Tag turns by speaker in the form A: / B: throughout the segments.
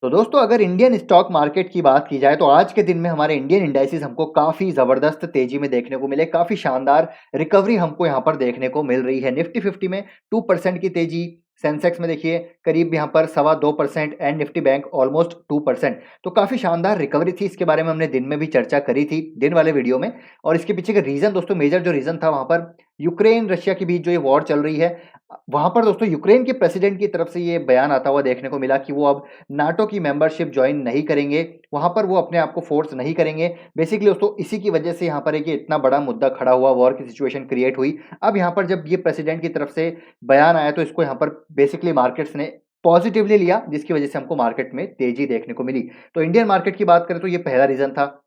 A: तो दोस्तों अगर इंडियन स्टॉक मार्केट की बात की जाए तो आज के दिन में हमारे इंडियन इंडाइसेस हमको काफ़ी ज़बरदस्त तेज़ी में देखने को मिले, काफ़ी शानदार रिकवरी हमको यहाँ पर देखने को मिल रही है। निफ्टी 50 में 2% की तेज़ी, सेंसेक्स में देखिए करीब यहाँ पर सवा 2% एंड निफ्टी बैंक ऑलमोस्ट 2%। तो काफ़ी शानदार रिकवरी थी, इसके बारे में हमने दिन में भी चर्चा करी थी, दिन वाले वीडियो में। और इसके पीछे का रीज़न दोस्तों, मेजर जो रीज़न था वहाँ पर यूक्रेन रशिया के बीच जो ये वॉर चल रही है, वहाँ पर दोस्तों यूक्रेन के प्रेसिडेंट की तरफ से ये बयान आता हुआ देखने को मिला कि वो अब नाटो की मेंबरशिप ज्वाइन नहीं करेंगे, वहाँ पर वो अपने आप को फोर्स नहीं करेंगे। बेसिकली दोस्तों इसी की वजह से यहाँ पर एक ये इतना बड़ा मुद्दा खड़ा हुआ, वॉर की सिचुएशन क्रिएट हुई। अब यहाँ पर जब ये प्रेसिडेंट की तरफ से बयान आया तो इसको यहाँ पर बेसिकली मार्केट्स ने पॉजिटिवली लिया, जिसकी वजह से हमको मार्केट में तेजी देखने को मिली। तो इंडियन मार्केट की बात करें तो ये पहला रीजन था।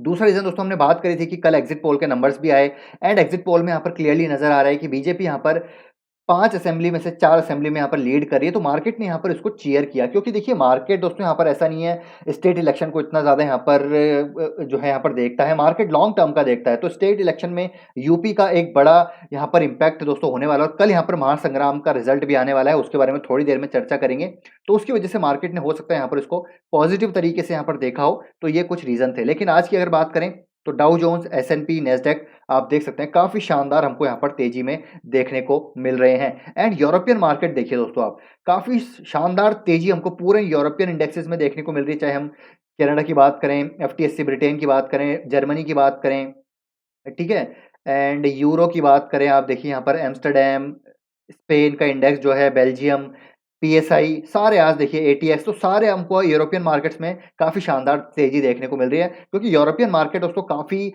A: दूसरा रीजन दोस्तों, हमने बात करी थी कि कल एग्जिट पोल के नंबर्स भी आए एंड एग्जिट पोल में यहाँ पर क्लियरली नजर आ रहा है कि बीजेपी यहाँ पर 5 असेंबली में से 4 असेंबली में यहाँ पर लीड कर रही है, तो मार्केट ने यहाँ पर इसको चीयर किया। क्योंकि देखिए मार्केट दोस्तों यहाँ पर ऐसा नहीं है, स्टेट इलेक्शन को इतना ज़्यादा यहाँ पर जो है यहाँ पर देखता है, मार्केट लॉन्ग टर्म का देखता है। तो स्टेट इलेक्शन में यूपी का एक बड़ा यहाँ पर इम्पैक्ट दोस्तों होने वाला है और कल यहाँ पर महासंग्राम का रिजल्ट भी आने वाला है, उसके बारे में थोड़ी देर में चर्चा करेंगे। तो उसकी वजह से मार्केट ने हो सकता है यहाँ पर इसको पॉजिटिव तरीके से यहाँ पर देखा हो, तो ये कुछ रीज़न थे। लेकिन आज की अगर बात करें तो डाउ जोन्स, एस&पी, नेस्डेक आप देख सकते हैं काफ़ी शानदार हमको यहाँ पर तेजी में देखने को मिल रहे हैं। एंड यूरोपियन मार्केट देखिए दोस्तों आप, काफ़ी शानदार तेजी हमको पूरे यूरोपियन इंडेक्सेस में देखने को मिल रही है। चाहे हम कनाडा की बात करें, एफटीएससी ब्रिटेन की बात करें, जर्मनी की बात करें, ठीक है, एंड यूरो की बात करें, आप देखिए यहाँ पर एम्स्टरडेम, स्पेन का इंडेक्स जो है, बेल्जियम, पीएसआई, सारे आज देखिए एटीएक्स, तो सारे हमको यूरोपियन मार्केट्स में काफ़ी शानदार तेजी देखने को मिल रही है। क्योंकि यूरोपियन मार्केट दोस्तों काफ़ी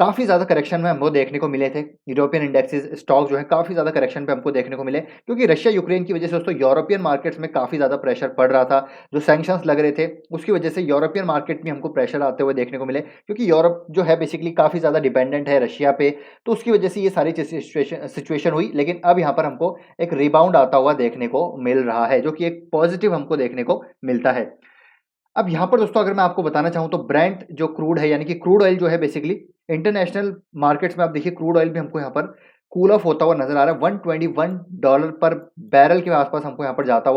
A: काफ़ी ज़्यादा करेक्शन में हमको देखने को मिले थे। यूरोपियन इंडेक्सेस स्टॉक जो है काफ़ी ज़्यादा करेक्शन पे हमको देखने को मिले, क्योंकि रशिया यूक्रेन की वजह से दोस्तों यूरोपियन मार्केट्स में काफ़ी ज़्यादा प्रेशर पड़ रहा था। जो सैंक्शंस लग रहे थे उसकी वजह से यूरोपियन मार्केट में हमको प्रेशर आते हुए देखने को मिले, क्योंकि यूरोप जो है बेसिकली काफ़ी ज़्यादा डिपेंडेंट है रशिया पे। तो उसकी वजह से ये सारी सिचुएशन हुई। लेकिन अब यहाँ पर हमको एक रिबाउंड आता हुआ देखने को मिल रहा है, जो कि एक पॉजिटिव हमको देखने को मिलता है। अब यहाँ पर दोस्तों अगर मैं आपको बताना चाहूँ तो ब्रेंट जो क्रूड है, यानी कि क्रूड ऑयल जो है बेसिकली इंटरनेशनल मार्केट्स में आप देखिए क्रूड ऑयल भी हमको यहाँ पर कूल ऑफ होता हुआ नजर आ रहा है। $121 पर बैरल के आसपास हमको यहाँ पर आता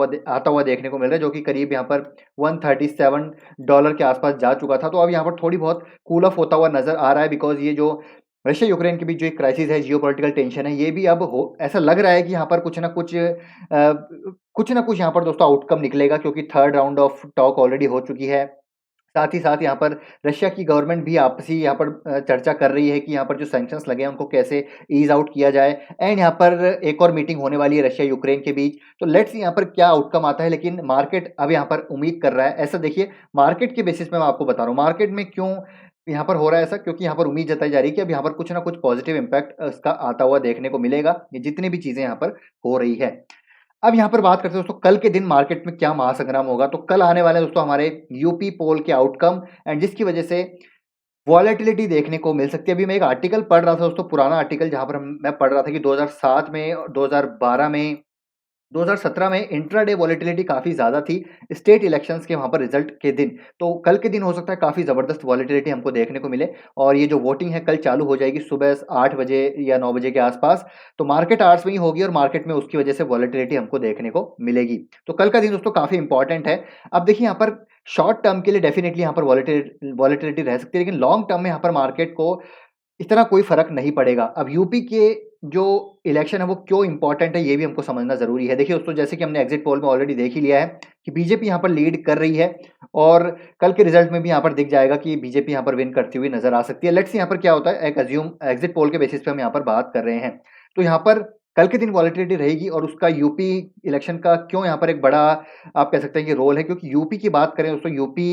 A: हुआ देखने को मिल रहा है, जो कि करीब यहाँ पर $137 के आसपास जा चुका था। तो अब यहाँ पर थोड़ी बहुत कूल ऑफ होता हुआ नजर आ रहा है, बिकॉज ये जो रशिया यूक्रेन के बीच जो एक क्राइसिस है, जियोपॉलिटिकल टेंशन है, ये भी अब हो ऐसा लग रहा है कि यहाँ पर कुछ ना कुछ यहाँ पर दोस्तों आउटकम निकलेगा, क्योंकि third round of talk already हो चुकी है। साथ ही साथ यहाँ पर रशिया की गवर्नमेंट भी आपसी यहाँ पर चर्चा कर रही है कि यहाँ पर जो सैंक्शंस लगे हैं उनको कैसे ईज आउट किया जाए। एंड यहाँ पर एक और मीटिंग होने वाली है रशिया यूक्रेन के बीच, तो लेट्स यहाँ पर क्या आउटकम आता है। लेकिन मार्केट अब यहाँ पर उम्मीद कर रहा है ऐसा। देखिए मार्केट के बेसिस पे मैं आपको बता रहा हूँ मार्केट में क्यों यहाँ पर हो रहा है ऐसा, क्योंकि यहाँ पर उम्मीद जताई जा रही है कि अब यहाँ पर कुछ ना कुछ पॉजिटिव इम्पैक्ट इसका आता हुआ देखने को मिलेगा, ये जितनी भी चीजें यहाँ पर हो रही है। अब यहाँ पर बात करते हैं दोस्तों कल के दिन मार्केट में क्या महासंग्राम होगा। तो कल आने वाले हैं दोस्तों हमारे यूपी पोल के आउटकम, एंड जिसकी वजह से वॉलेटिलिटी देखने को मिल सकती है। अभी मैं एक आर्टिकल पढ़ रहा था दोस्तों, पुराना आर्टिकल, जहां पर मैं पढ़ रहा था कि 2007 में, 2012 में, 2017 में इंट्राडे वॉलेटिलिटी काफ़ी ज़्यादा थी स्टेट इलेक्शंस के वहाँ पर रिजल्ट के दिन। तो कल के दिन हो सकता है काफ़ी ज़बरदस्त वॉलेटिलिटी हमको देखने को मिले। और ये जो वोटिंग है कल चालू हो जाएगी सुबह 8 बजे या 9 बजे के आसपास। तो मार्केट आवर्स में ही होगी और मार्केट में उसकी वजह से वॉलेटिलिटी हमको देखने को मिलेगी। तो कल का दिन दोस्तों काफ़ी इंपॉर्टेंट है। अब देखिए यहाँ पर शॉर्ट टर्म के लिए डेफिनेटली यहाँ पर वॉलेटिलिटी रह सकती है, लेकिन लॉन्ग टर्म में यहाँ पर मार्केट को इतना कोई फ़र्क नहीं पड़ेगा। अब यूपी के जो इलेक्शन है वो क्यों इंपॉर्टेंट है, ये भी हमको समझना ज़रूरी है। देखिए दोस्तों, जैसे कि हमने एग्जिट पोल में ऑलरेडी देख ही लिया है कि बीजेपी यहाँ पर लीड कर रही है, और कल के रिजल्ट में भी यहाँ पर दिख जाएगा कि बीजेपी यहाँ पर विन करती हुई नज़र आ सकती है। लेट्स सी यहाँ पर क्या होता है, एक अज्यूम एग्जिट पोल के बेसिस पे हम यहाँ पर बात कर रहे हैं। तो यहाँ पर कल के दिन वॉलेटिलिटी रहेगी, और उसका यूपी इलेक्शन का क्यों यहाँ पर एक बड़ा आप कह सकते हैं कि रोल है, क्योंकि यूपी की बात करें दोस्तों, यूपी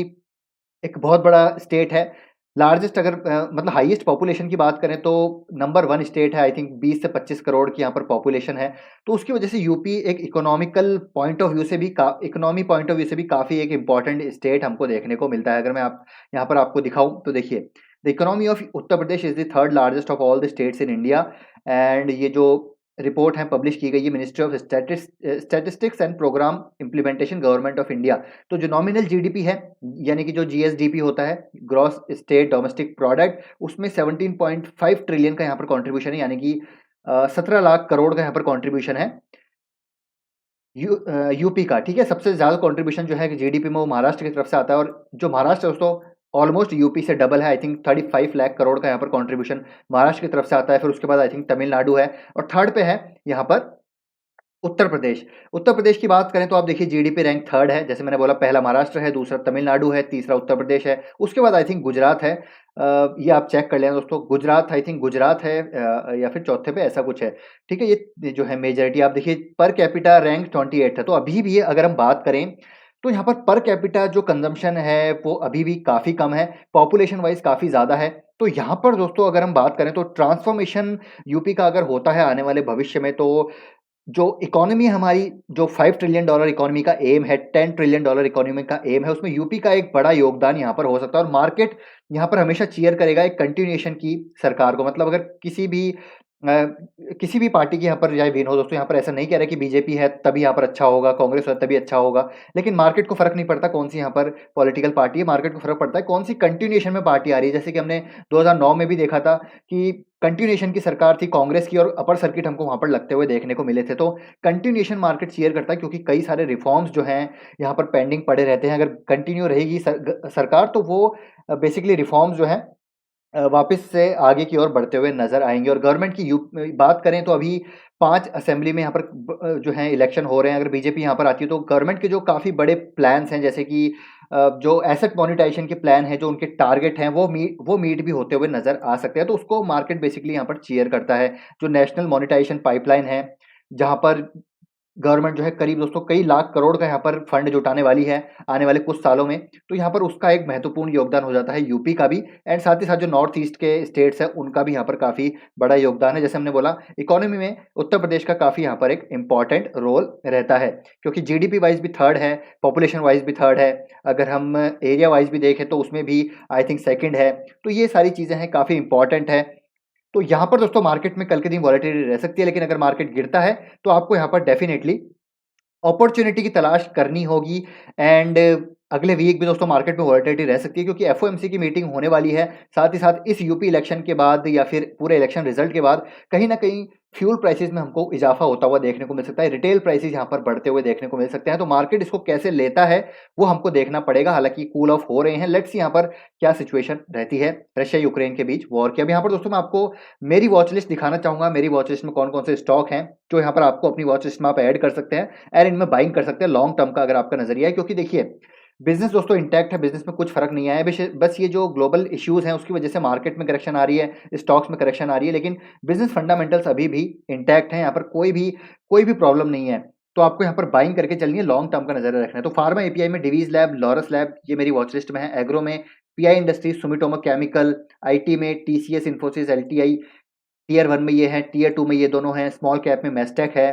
A: एक बहुत बड़ा स्टेट है। लार्जेस्ट अगर मतलब हाईएस्ट पॉपुलेशन की बात करें तो नंबर 1 स्टेट है। आई थिंक 20 से 25 करोड़ की यहाँ पर पॉपुलेशन है। तो उसकी वजह से यूपी एक इकोनॉमिकल पॉइंट ऑफ व्यू से भी इकोनॉमी पॉइंट ऑफ व्यू से भी काफ़ी एक इंपॉर्टेंट स्टेट हमको देखने को मिलता है। अगर मैं आप यहाँ पर आपको दिखाऊं तो देखिए, the economy of Uttar Pradesh is the third largest of all the states in India. And ये जो रिपोर्ट है पब्लिश की गई है ministry of statistics and programme implementation government of India. तो जो नॉमिनल जीडीपी है, यानी कि जो जीएसडीपी होता है, ग्रॉस स्टेट डोमेस्टिक प्रोडक्ट, उसमें 17.5 ट्रिलियन का यहाँ पर कंट्रीब्यूशन है, यानी कि 17 लाख करोड़ का यहाँ पर कंट्रीब्यूशन है यूपी का, ठीक है? सबसे ज़्यादा कंट्रीब्यूशन जो है जीडीपी में वो महाराष्ट्र की तरफ से आता है और जो महाराष्ट्र है दोस्तों ऑलमोस्ट यूपी से डबल है। आई थिंक 35 लाख करोड़ का यहाँ पर कंट्रीब्यूशन महाराष्ट्र की तरफ से आता है। फिर उसके बाद आई थिंक तमिलनाडु है और थर्ड पे है यहाँ पर उत्तर प्रदेश। उत्तर प्रदेश की बात करें तो आप देखिए जीडीपी रैंक थर्ड है, जैसे मैंने बोला पहला महाराष्ट्र है, दूसरा तमिलनाडु है, तीसरा उत्तर प्रदेश है, उसके बाद आई थिंक गुजरात है। ये आप चेक कर लेना दोस्तों, गुजरात आई थिंक गुजरात है या फिर चौथे पे ऐसा कुछ है, ठीक है? ये जो है मेजॉरिटी आप देखिए पर कैपिटा रैंक 28 है, तो अभी भी अगर हम बात करें तो यहाँ पर कैपिटा जो कंजम्पशन है वो अभी भी काफ़ी कम है, पॉपुलेशन वाइज़ काफ़ी ज़्यादा है। तो यहाँ पर दोस्तों अगर हम बात करें तो ट्रांसफॉर्मेशन यूपी का अगर होता है आने वाले भविष्य में तो जो इकोनॉमी हमारी जो $5 ट्रिलियन इकोनॉमी का एम है, $10 ट्रिलियन इकोनॉमी का एम है, उसमें यूपी का एक बड़ा योगदान यहाँ पर हो सकता है और मार्केट यहाँ पर हमेशा चीयर करेगा एक कंटिन्यूएशन की सरकार को। मतलब अगर किसी भी पार्टी की यहाँ पर चाहे विन हो दोस्तों, यहाँ पर ऐसा नहीं कह रहा कि बीजेपी है तभी यहाँ पर अच्छा होगा, कांग्रेस है तभी अच्छा होगा। लेकिन मार्केट को फ़र्क नहीं पड़ता कौन-सी यहाँ पर पॉलिटिकल पार्टी है, मार्केट को फ़र्क पड़ता है कौन-सी कंटिन्यूएशन में पार्टी आ रही है। जैसे कि हमने 2009 में भी देखा था कि कंटिन्यूएशन की सरकार थी कांग्रेस की और अपर सर्किट हमको वहाँ पर लगते हुए देखने को मिले थे। तो कंटिन्यूएशन मार्केट चीयर करता है क्योंकि कई सारे रिफॉर्म्स जो हैं यहाँ पर पेंडिंग पड़े रहते हैं। अगर कंटिन्यू रहेगी सरकार तो वो बेसिकली रिफॉर्म्स जो हैं वापस से आगे की ओर बढ़ते हुए नज़र आएँगे और गवर्नमेंट की बात करें तो अभी 5 असेंबली में यहाँ पर जो है इलेक्शन हो रहे हैं। अगर बीजेपी यहाँ पर आती है तो गवर्नमेंट के जो काफ़ी बड़े प्लान्स हैं जैसे कि जो एसेट मोनेटाइजेशन के प्लान हैं, जो उनके टारगेट हैं वो मीट भी होते हुए नज़र आ सकते हैं। तो उसको मार्केट बेसिकली यहाँ पर चीयर करता है। जो नेशनल मोनेटाइजेशन पाइपलाइन है, जहाँ पर गवर्नमेंट जो है करीब दोस्तों कई लाख करोड़ का यहाँ पर फंड जुटाने वाली है आने वाले कुछ सालों में, तो यहाँ पर उसका एक महत्वपूर्ण योगदान हो जाता है यूपी का भी एंड साथ ही साथ जो नॉर्थ ईस्ट के स्टेट्स हैं उनका भी यहाँ पर काफ़ी बड़ा योगदान है। जैसे हमने बोला इकोनॉमी में उत्तर प्रदेश का काफ़ी यहाँ पर एक इम्पॉर्टेंट रोल रहता है क्योंकि जीडीपी वाइज भी थर्ड है, पॉपुलेशन वाइज भी थर्ड है, अगर हम एरिया वाइज भी देखें तो उसमें भी आई थिंक सेकेंड है। तो ये सारी चीज़ें हैं, काफ़ी इंपॉर्टेंट है। तो यहाँ पर दोस्तों मार्केट में कल के दिन वॉलेटिलिटी रह सकती है, लेकिन अगर मार्केट गिरता है तो आपको यहाँ पर डेफिनेटली अपॉर्चुनिटी की तलाश करनी होगी एंड अगले वीक भी दोस्तों मार्केट में वॉलेटिलिटी रह सकती है क्योंकि एफओएमसी की मीटिंग होने वाली है। साथ ही साथ इस यूपी इलेक्शन के बाद या फिर पूरे इलेक्शन रिजल्ट के बाद कहीं न कहीं फ्यूल प्राइसेज़ में हमको इज़ाफ़ा होता हुआ देखने को मिल सकता है। रिटेल प्राइसेज़ यहाँ पर बढ़ते हुए देखने को मिल सकते हैं। तो मार्केट इसको कैसे लेता है, वो हमको देखना पड़ेगा। हालाँकि कूल ऑफ हो रहे हैं। लेट्स सी यहाँ पर क्या सिचुएशन रहती है रशिया-यूक्रेन के बीच वॉर की। अब यहाँ पर दोस्तों मैं आपको मेरी वॉच लिस्ट दिखाना चाहूँगा। मेरी वॉच लिस्ट में कौन-कौन से स्टॉक हैं, जो यहाँ पर आपको अपनी वॉच लिस्ट में आप ऐड कर सकते हैं एंड इनमें बाइंग कर सकते हैं लॉन्ग टर्म का अगर आपका नज़रिया है। क्योंकि देखिए बिज़नेस दोस्तों इंटैक्ट है, बिज़नेस में कुछ फ़र्क नहीं आया है। बस ये जो ग्लोबल इश्यूज़ हैं उसकी वजह से मार्केट में करेक्शन आ रही है, स्टॉक्स में करेक्शन आ रही है, लेकिन बिज़नेस फंडामेंटल्स अभी भी इंटैक्ट हैं। यहाँ पर कोई भी प्रॉब्लम नहीं है। तो आपको यहाँ पर बाइंग करके चलनी है, लॉन्ग टर्म का नज़रिया रखना है। तो फार्मा एपीआई में डिवीज़ लैब, लॉरस लैब ये मेरी वॉच लिस्ट में है। एग्रो में pi industries, Sumitomo chemical, IT में टीसीएस, इन्फोसिस, एलटीआई, टियर 1 में ये हैं, टियर 2 में ये दोनों हैं, स्मॉल कैप में मेस्टेक है।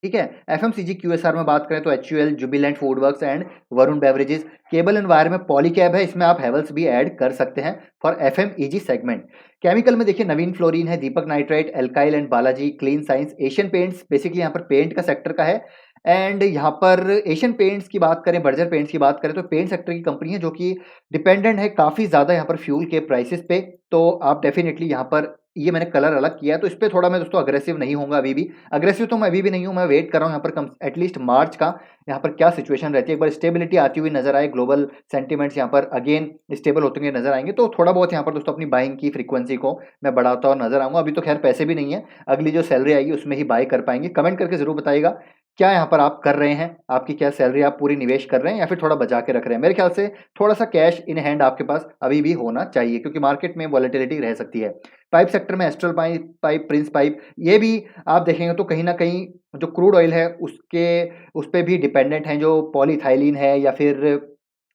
A: ठीक है? एफएमसीजी क्यूएसआर में बात करें तो HUL, Jubilant FoodWorks and Varun beverages. Cable and wire में पॉलीकैब है, इसमें आप हैवेल्स भी ऐड कर सकते हैं फॉर एफएमईजी सेगमेंट। केमिकल में देखिए नवीन फ्लोरीन है, Deepak nitrite, alkyl and Balaji, clean science, Asian paints basically यहाँ पर पेंट का सेक्टर का है एंड यहाँ पर एशियन पेंट्स की बात करें, बर्जर पेंट्स की बात करें तो पेंट सेक्टर की कंपनी है जो कि डिपेंडेंट है काफ़ी ज़्यादा यहाँ पर फ्यूल के प्राइसेस पे। तो आप डेफिनेटली यहाँ पर ये मैंने कलर अलग किया है, तो इस पे थोड़ा मैं दोस्तों अग्रेसिव नहीं होऊँगा अभी भी। अग्रेसिव तो मैं अभी भी नहीं हूँ, मैं वेट कर रहा हूँ यहाँ पर कम एटलीस्ट मार्च का, यहाँ पर क्या सिचुएशन रहती है। एक बार स्टेबिलिटी आती हुई नज़र आए, ग्लोबल सेंटिमेंट्स यहाँ पर अगेन स्टेबल होते हुए नज़र आएँगे, तो थोड़ा बहुत यहाँ पर दोस्तों अपनी बाइंग की फ्रीक्वेंसी को मैं बढ़ाता हुआ नज़र आऊँगा। अभी तो खैर पैसे भी नहीं है, अगली जो सैलरी आएगी उसमें ही बाय कर पाएँगे। कमेंट करके ज़रूर बताइएगा, क्या यहाँ पर आप कर रहे हैं? आपकी क्या सैलरी आप पूरी निवेश कर रहे हैं या फिर थोड़ा बचा के रख रहे हैं? मेरे ख्याल से थोड़ा-सा कैश इन हैंड आपके पास अभी भी होना चाहिए क्योंकि मार्केट में वॉलेटिलिटी रह सकती है। पाइप सेक्टर में एस्ट्रल पाइप, प्रिंस पाइप ये भी आप देखेंगे तो कहीं न कहीं जो क्रूड ऑयल है उस पे भी डिपेंडेंट हैं, जो पॉलीइथाइलीन है या फिर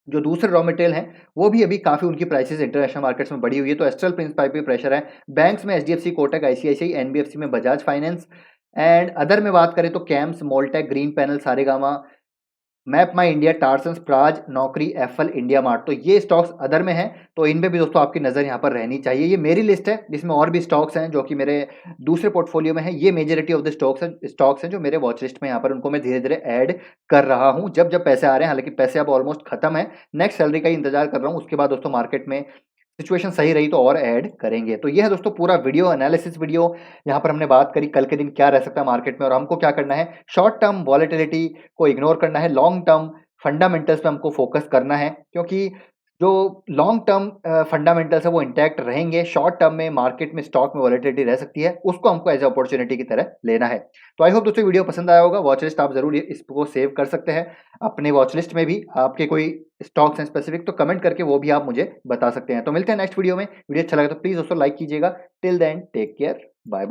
A: जो दूसरे रॉ मटेरियल हैं, वो भी अभी काफ़ी उनकी प्राइसेज़ इंटरनेशनल मार्केट्स में बढ़ी हुई है, तो एस्ट्रल प्रिंस पाइप पे प्रेशर है। बैंक्स में एचडीएफसी, कोटक, आईसीआईसीआई, एनबीएफसी में बजाज फाइनेंस एंड अदर में बात करें तो कैम्स, मोल्टेक, green panel, Saregama, map my India, Tarsons, Praj, Naukri, FL, India mart. तो ये स्टॉक्स अदर में हैं, तो इनमें भी दोस्तों आपकी नज़र यहाँ पर रहनी चाहिए। ये मेरी लिस्ट है जिसमें और भी स्टॉक्स हैं जो कि मेरे दूसरे पोर्टफोलियो में है। ये मेजॉरिटी ऑफ द स्टॉक्स हैं जो मेरे वॉच लिस्ट में यहाँ पर उनको मैं धीरे-धीरे ऐड कर रहा हूँ, जब पैसे आ रहे हैं। हालाँकि पैसे अब ऑलमोस्ट खत्म है, नेक्स्ट सैलरी का ही इंतज़ार कर रहा हूँ, उसके बाद दोस्तों मार्केट में सिचुएशन सही रही तो और ऐड करेंगे। तो ये है दोस्तों पूरा वीडियो एनालिसिस वीडियो। यहाँ पर हमने बात करी कल के दिन क्या रह सकता है मार्केट में और हमको क्या करना है, शॉर्ट टर्म वॉलेटिलिटी को इग्नोर करना है, लॉन्ग टर्म फंडामेंटल्स पे हमको फोकस करना है, क्योंकि जो लॉन्ग टर्म फंडामेंटल्स है वो इंटैक्ट रहेंगे। शॉर्ट टर्म में मार्केट में स्टॉक में वॉलेटिलिटी रह सकती है, उसको हमको एज अपॉर्चुनिटी की तरह लेना है। तो आई होप दोस्तों वीडियो पसंद आया होगा। वॉच लिस्ट आप जरूर इसको सेव कर सकते हैं अपने वॉच लिस्ट में भी। आपके कोई स्टॉक्स हैं स्पेसिफिक तो कमेंट करके वो भी आप मुझे बता सकते हैं। तो मिलते हैं नेक्स्ट वीडियो में। वीडियो अच्छा लगा तो प्लीज दोस्तों लाइक कीजिएगा। Till then take care, bye bye.